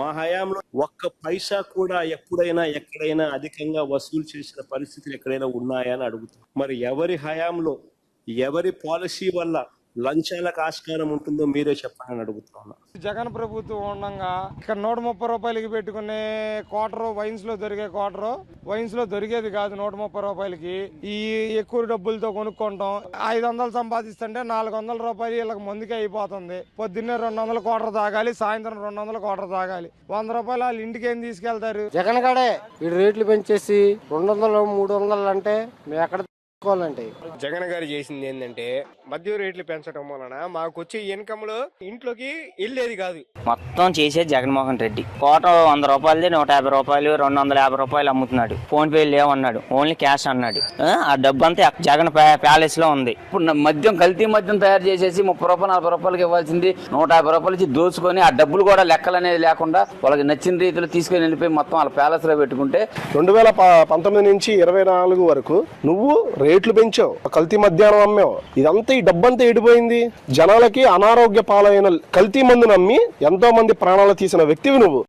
మా హయాంలో ఒక్క పైసా కూడా ఎప్పుడైనా ఎక్కడైనా అధికంగా వసూలు చేసిన పరిస్థితులు ఎక్కడైనా ఉన్నాయా అని అడుగుతాం. మరి ఎవరి హయాంలో ఎవరి పాలసీ వల్ల లంచాలకు ఆస్కారం ఉంటుందో మీరే చెప్పండి అని అడుగుతున్నా. జగన్ ప్రభుత్వం ఉండగా ఇక్కడ 130 రూపాయలకి పెట్టుకునే క్వార్టర్ వైన్స్ లో దొరికే క్వార్టర్ వైన్స్ లో దొరికేది కాదు. 130 రూపాయలకి ఈ ఎక్కువ డబ్బులతో కొనుక్కుంటాం. 500 సంపాదిస్తుంటే 400 రూపాయలు వీళ్ళకి మందుకే అయిపోతుంది. పొద్దున్నే 200 క్వార్టర్ తాగాలి, సాయంత్రం 200 క్వార్టర్ తాగాలి. 100 రూపాయలు వాళ్ళు ఇంటికి ఏం తీసుకెళ్తారు? జగన్ గాడే వీడు రేట్లు పెంచేసి 200 300 అంటే మేము ఎక్కడ జగన్ గారు చేసింది ఏంటంటే మద్యం రేట్లు పెంచడం వలన మాకు వచ్చే ఇన్కమ్ లో ఇంట్లోకి వెళ్ళేది కాదు. మొత్తం చేసే జగన్మోహన్ రెడ్డి కోట 100 రూపాయలది 150 రూపాయలు 250 రూపాయలు అమ్ముతున్నాడు. ఫోన్ పే లేవన్నాడు, ఓన్లీ క్యాష్ అన్నాడు. ఆ డబ్బు అంతా జగన్ ప్యాలెస్ లో ఉంది. ఇప్పుడు మద్యం కల్తీ మద్యం తయారు చేసేసి 30 రూపాయలు 40 రూపాయలకి ఇవ్వాల్సింది 150 రూపాయలు ఇచ్చి దోచుకొని ఆ డబ్బులు కూడా లెక్కలు అనేది లేకుండా వాళ్ళకి నచ్చిన రీతిలో తీసుకొని వెళ్ళిపోయి మొత్తం వాళ్ళ ప్యాలెస్ లో పెట్టుకుంటే 2019 నుంచి 24 వరకు నువ్వు రేట్లు పెంచావు, కల్తీ మద్యానం అమ్మావు. ఇదంతా ఈ డబ్బంతా ఎడిపోయింది. జనాలకి అనారోగ్య పాలైన కల్తీ మందు నమ్మి ఎంతో మంది ప్రాణాలు తీసిన వ్యక్తివి నువ్వు.